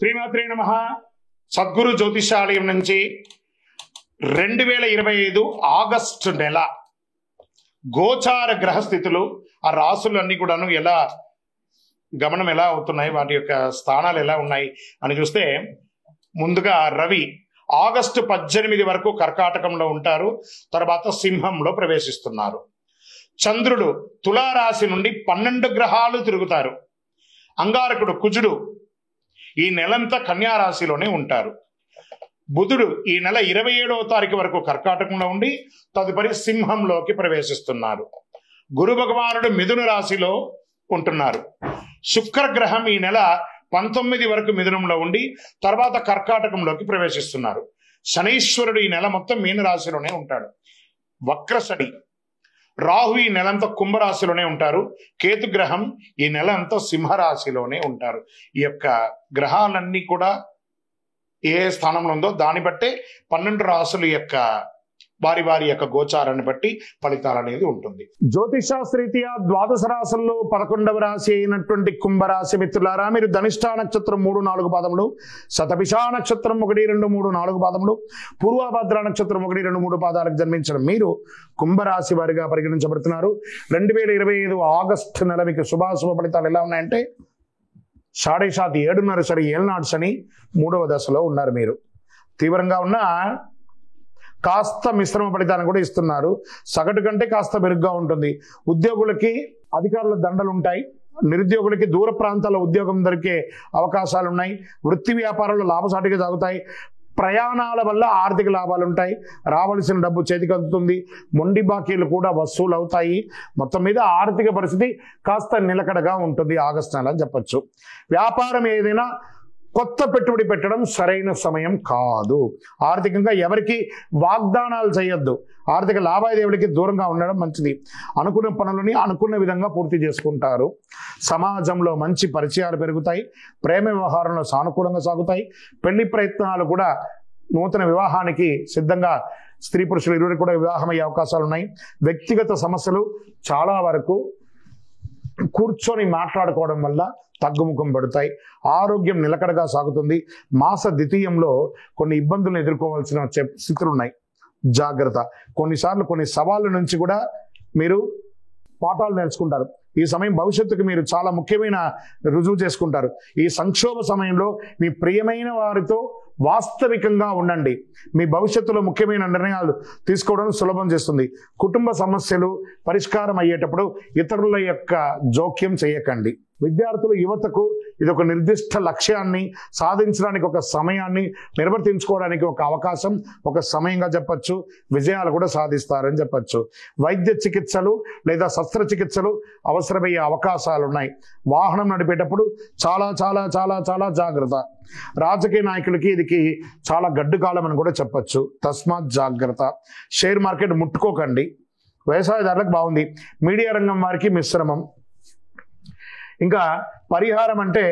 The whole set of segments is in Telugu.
శ్రీమాత్రే నమః. సద్గురు జ్యోతిషాలయం నుంచి 2025 ఆగస్టు నెల గోచార గ్రహస్థితులు, ఆ రాసులన్నీ కూడాను ఎలా గమనం ఎలా అవుతున్నాయి, వాటి యొక్క స్థానాలు ఎలా ఉన్నాయి అని చూస్తే, ముందుగా రవి ఆగస్టు 18 వరకు కర్కాటకంలో ఉంటారు, తర్వాత సింహంలో ప్రవేశిస్తున్నారు. చంద్రుడు తులారాశి నుండి 12 గ్రహాలు తిరుగుతారు. అంగారకుడు కుజుడు ఈ నెలంతా కన్యారాశిలోనే ఉంటారు. బుధుడు ఈ నెల 27వ తారీఖు వరకు కర్కాటకంలో ఉండి తదుపరి సింహంలోకి ప్రవేశిస్తున్నారు. గురు భగవానుడు మిథున రాశిలో ఉంటున్నారు. శుక్రగ్రహం ఈ నెల 19 వరకు మిథునంలో ఉండి తర్వాత కర్కాటకంలోకి ప్రవేశిస్తున్నారు. శనీశ్వరుడు ఈ నెల మొత్తం మీన రాశిలోనే ఉంటాడు. వక్రశని. రాహు ఈ నెలంతా కుంభరాశిలోనే ఉంటారు. కేతుగ్రహం ఈ నెల అంతా సింహరాశిలోనే ఉంటారు. ఈ యొక్క గ్రహాలన్నీ కూడా ఏ స్థానంలో ఉందో దాన్ని బట్టే 12 రాశుల యొక్క వారి యొక్క గోచారాన్ని బట్టి ఫలితాలు అనేది ఉంటుంది. జ్యోతిషాస్త్రీత్యా ద్వాదశ రాశుల్లో 11వ రాశి అయినటువంటి కుంభరాశి మిత్రులారా, మీరు ధనిష్ఠా నక్షత్రం 3-4 పాదములు, శతభిషా నక్షత్రం 1-2-3-4 పాదములు, పూర్వభద్ర నక్షత్రం 1-2-3 పాదాలకు జన్మించిన మీరు కుంభరాశి వారిగా పరిగణించబడుతున్నారు. 2025 ఆగస్టు నెల మీకు శుభాశుభ ఫలితాలు ఎలా ఉన్నాయంటే, 7.5 శని, ఏళ్ళనాడు శని 3వ దశలో ఉన్నారు. మీరు తీవ్రంగా ఉన్న కాస్త మిశ్రమ ఫలితాన్ని కూడా ఇస్తున్నారు. సగటు కంటే కాస్త మెరుగ్గా ఉంటుంది. ఉద్యోగులకి అధికారుల దండలు ఉంటాయి. నిరుద్యోగులకి దూర ప్రాంతాల్లో ఉద్యోగం దొరికే అవకాశాలు ఉన్నాయి. వృత్తి వ్యాపారాలు లాభసాటిగా సాగుతాయి. ప్రయాణాల వల్ల ఆర్థిక లాభాలు ఉంటాయి. రావాల్సిన డబ్బు చేతికి అందుతుంది. మొండి బాకీలు కూడా వసూలు అవుతాయి. మొత్తం మీద ఆర్థిక పరిస్థితి కాస్త నిలకడగా ఉంటుంది ఆగస్టు నెల అని చెప్పచ్చు. వ్యాపారం ఏదైనా కొత్త పెట్టుబడి పెట్టడం సరైన సమయం కాదు. ఆర్థికంగా ఎవరికి వాగ్దానాలు చేయొద్దు. ఆర్థిక లావాదేవీలకి దూరంగా ఉండడం మంచిది. అనుకున్న పనులని అనుకున్న విధంగా పూర్తి చేసుకుంటారు. సమాజంలో మంచి పరిచయాలు పెరుగుతాయి. ప్రేమ వ్యవహారంలో సానుకూలంగా సాగుతాయి. పెళ్లి ప్రయత్నాలు కూడా నూతన వివాహానికి సిద్ధంగా స్త్రీ పురుషులు ఇరువురికి కూడా వివాహమయ్యే అవకాశాలు ఉన్నాయి. వ్యక్తిగత సమస్యలు చాలా వరకు కూర్చొని మాట్లాడుకోవడం వల్ల తగ్గుముఖం పడతాయి. ఆరోగ్యం నిలకడగా సాగుతుంది. మాస ద్వితీయంలో కొన్ని ఇబ్బందులను ఎదుర్కోవాల్సిన స్థితులు ఉన్నాయి. జాగ్రత్త. కొన్నిసార్లు కొన్ని సవాళ్ళ నుంచి కూడా మీరు పాఠాలు నేర్చుకుంటారు. ఈ సమయం భవిష్యత్తుకు మీరు చాలా ముఖ్యమైన రుజువు చేసుకుంటారు. ఈ సంక్షోభ సమయంలో మీ ప్రియమైన వారితో వాస్తవికంగా ఉండండి. మీ భవిష్యత్తులో ముఖ్యమైన నిర్ణయాలు తీసుకోవడం సులభం చేస్తుంది. కుటుంబ సమస్యలు పరిష్కారం అయ్యేటప్పుడు ఇతరుల యొక్క జోక్యం చేయకండి. విద్యార్థులు, యువతకు ఇది ఒక నిర్దిష్ట లక్ష్యాన్ని సాధించడానికి ఒక సమయాన్ని నిర్వర్తించుకోవడానికి ఒక అవకాశం, ఒక సమయంగా చెప్పచ్చు. విజయాలు కూడా సాధిస్తారని చెప్పచ్చు. వైద్య చికిత్సలు లేదా శస్త్రచికిత్సలు అవసరమయ్యే అవకాశాలు ఉన్నాయి. వాహనం నడిపేటప్పుడు చాలా చాలా చాలా చాలా జాగ్రత్త. రాజకీయ నాయకులకి ఇది చాలా గడ్డు కాలం అని కూడా చెప్పచ్చు. తస్మాత్ జాగ్రత్త. షేర్ మార్కెట్ ముట్టుకోకండి. వ్యవసాయదారులకు బాగుంది. మీడియా రంగం వారికి మిశ్రమం. ఇంకా పరిహారం అంటే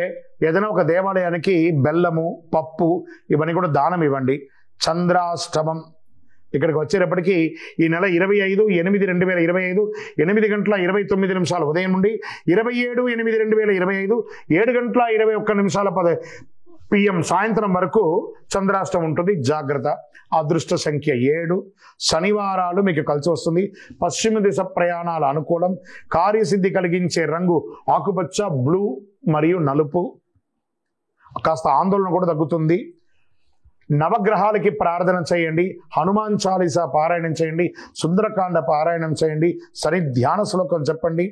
ఏదైనా ఒక దేవాలయానికి బెల్లము, పప్పు ఇవన్నీ కూడా దానం ఇవ్వండి. చంద్రాష్టమం ఇక్కడికి వచ్చేటప్పటికి ఈ నెల 25/8/2025 8:29 ఉదయం నుండి 27/8/2025 7:21 PM సాయంత్రం వరకు చంద్రాష్టం ఉంటుంది. జాగ్రత్త. అదృష్ట సంఖ్య 7. శనివారాలు మీకు కలిసి వస్తుంది. పశ్చిమ దిశ ప్రయాణాలు అనుకూలం. కార్యసిద్ధి కలిగించే రంగు ఆకుపచ్చ, బ్లూ మరియు నలుపు. కాస్త ఆందోళన కూడా తగ్గుతుంది. నవగ్రహాలకి ప్రార్థన చేయండి. హనుమాన్ చాలీసా పారాయణం చేయండి. సుందరకాండ పారాయణం చేయండి. శని ధ్యాన శ్లోకం చెప్పండి.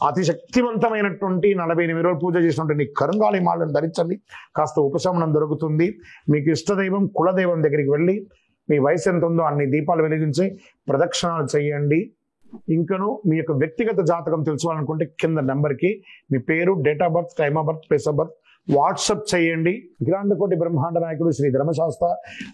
అతి శక్తివంతమైనటువంటి 48 రోజులు పూజ చేసినటువంటి కరుంగాలి మాలను ధరించండి. కాస్త ఉపశమనం దొరుకుతుంది. మీకు ఇష్టదైవం కులదైవం దగ్గరికి వెళ్ళి మీ వయసు ఎంత ఉందో అన్ని దీపాలు వెలిగించి ప్రదక్షిణాలు చేయండి. ఇంకను మీ యొక్క వ్యక్తిగత జాతకం తెలుసుకోవాలనుకుంటే కింద నెంబర్కి మీ పేరు, date of birth, time of birth, place of birth WhatsApp చేయండి. అఖిలాండకోటి బ్రహ్మాండ నాయకుడు శ్రీ ధర్మశాస్త్ర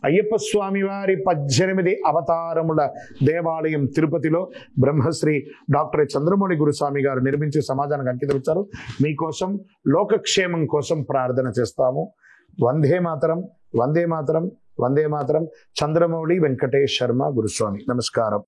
అయ్యప్ప స్వామి వారి 18 అవతారముల దేవాలయం తిరుపతిలో బ్రహ్మశ్రీ డాక్టర్ చంద్రమౌళి గురుస్వామి గారు నిర్మించి సమాజానికి అంకితమిచ్చారు. మీకోసం లోకక్షేమం కోసం ప్రార్థన చేస్తాము. వందే మాతరం, వందే మాతరం, వందే మాతరం. చంద్రమౌళి వెంకటేష్ శర్మ గురుస్వామి. నమస్కారం.